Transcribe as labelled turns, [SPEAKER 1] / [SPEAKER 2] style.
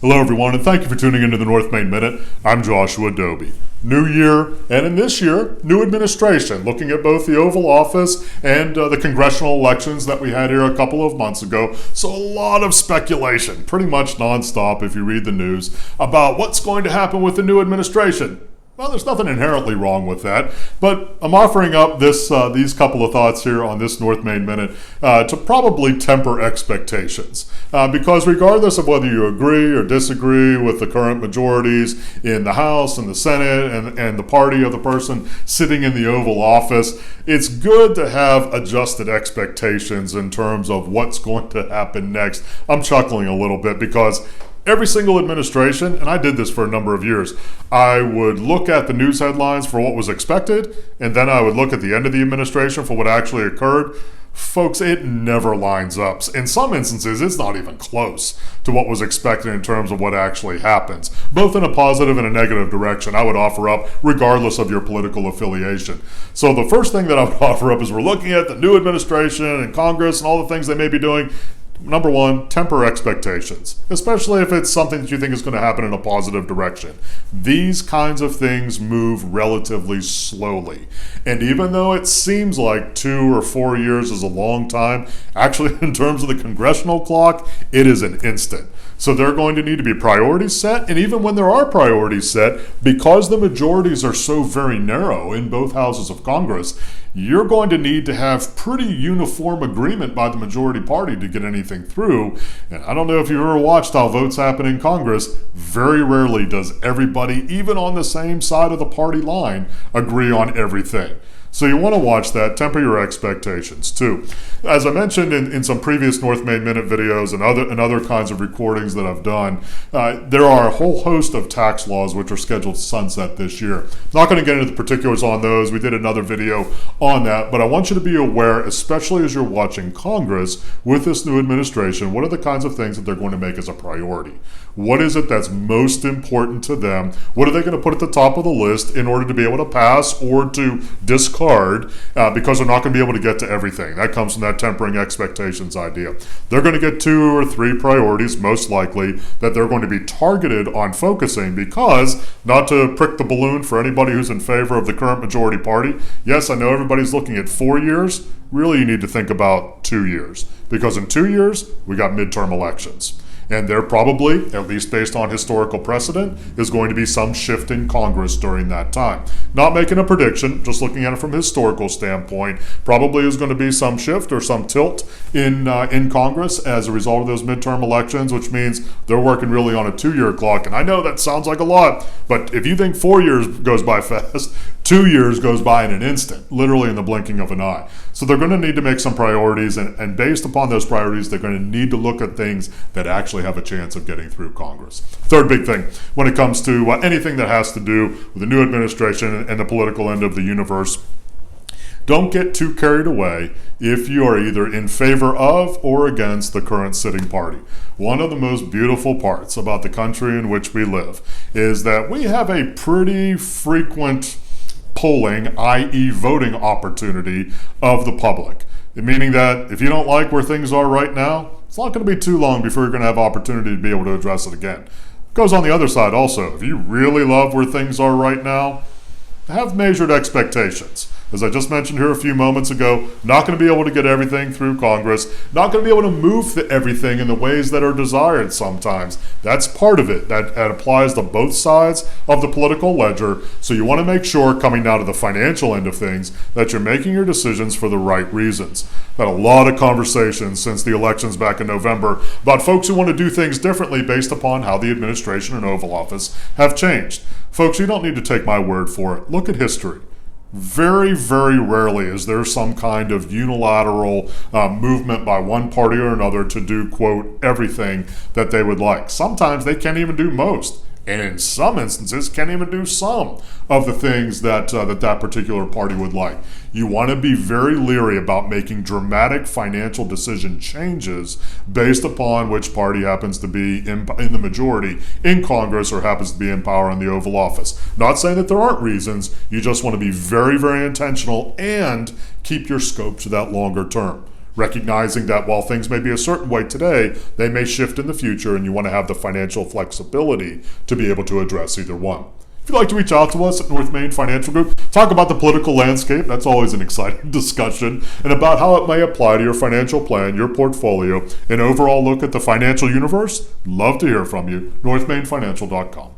[SPEAKER 1] Hello, everyone, and thank you for tuning into the North Main Minute. I'm Joshua Doby. New year, and in this year, new administration, looking at both the Oval Office and the congressional elections that we had here a couple of months ago. So a lot of speculation, pretty much nonstop if you read the news, about what's going to happen with the new administration. Well, there's nothing inherently wrong with that, but I'm offering up these couple of thoughts here on this North Main Minute to probably temper expectations. Because regardless of whether you agree or disagree with the current majorities in the House and the Senate and the party of the person sitting in the Oval Office, it's good to have adjusted expectations in terms of what's going to happen next. I'm chuckling a little bit because every single administration, and I did this for a number of years, I would look at the news headlines for what was expected, and then I would look at the end of the administration for what actually occurred. Folks, it never lines up. In some instances, it's not even close to what was expected in terms of what actually happens, both in a positive and a negative direction, I would offer up, regardless of your political affiliation. So the first thing that I would offer up is we're looking at the new administration and Congress and all the things they may be doing. Number one, temper expectations, especially if it's something that you think is going to happen in a positive direction. These kinds of things move relatively slowly. And even though it seems like 2 or 4 years is a long time, actually in terms of the congressional clock, it is an instant. So there are going to need to be priorities set, and even when there are priorities set, because the majorities are so very narrow in both houses of Congress, you're going to need to have pretty uniform agreement by the majority party to get anything through. And I don't know if you've ever watched how votes happen in Congress. Very rarely does everybody, even on the same side of the party line, agree on everything. So you want to watch that, temper your expectations too. As I mentioned in some previous North Main Minute videos and other kinds of recordings that I've done, there are a whole host of tax laws which are scheduled to sunset this year. I'm not going to get into the particulars on those. We did another video on that, but I want you to be aware, especially as you're watching Congress with this new administration, what are the kinds of things that they're going to make as a priority? What is it that's most important to them? What are they going to put at the top of the list in order to be able to pass or to discard because they're not going to be able to get to everything? That comes from that tempering expectations idea. They're going to get 2 or 3 priorities, most likely, that they're going to be targeted on focusing because, not to prick the balloon for anybody who's in favor of the current majority party, yes, I know everybody's looking at 4 years. Really, you need to think about 2 years because in 2 years, we got midterm elections. And there probably, at least based on historical precedent, is going to be some shift in Congress during that time. Not making a prediction, just looking at it from a historical standpoint, probably is going to be some shift or some tilt in Congress as a result of those midterm elections, which means they're working really on a 2-year clock. And I know that sounds like a lot, but if you think 4 years goes by fast, 2 years goes by in an instant, literally in the blinking of an eye. So they're going to need to make some priorities, and based upon those priorities, they're going to need to look at things that actually have a chance of getting through Congress. Third big thing when it comes to anything that has to do with the new administration and the political end of the universe, don't get too carried away if you are either in favor of or against the current sitting party. One of the most beautiful parts about the country in which we live is that we have a pretty frequent polling, i.e. voting opportunity of the public. Meaning that if you don't like where things are right now, it's not going to be too long before you're going to have opportunity to be able to address it again. It goes on the other side also. If you really love where things are right now, have measured expectations. As I just mentioned here a few moments ago, not going to be able to get everything through Congress, not going to be able to move everything in the ways that are desired sometimes. That's part of it. That applies to both sides of the political ledger. So you want to make sure, coming down to the financial end of things, that you're making your decisions for the right reasons. Had a lot of conversations since the elections back in November about folks who want to do things differently based upon how the administration and Oval Office have changed. Folks, you don't need to take my word for it. Look at history. Very, very rarely is there some kind of unilateral movement by one party or another to do, quote, everything that they would like. Sometimes they can't even do most. And in some instances, can't even do some of the things that that particular party would like. You want to be very leery about making dramatic financial decision changes based upon which party happens to be in the majority in Congress or happens to be in power in the Oval Office. Not saying that there aren't reasons. You just want to be very, very intentional and keep your scope to that longer term. recognizing that while things may be a certain way today, they may shift in the future, and you want to have the financial flexibility to be able to address either one. If you'd like to reach out to us at North Main Financial Group, talk about the political landscape, that's always an exciting discussion, and about how it may apply to your financial plan, your portfolio, and overall look at the financial universe, love to hear from you. NorthMainFinancial.com.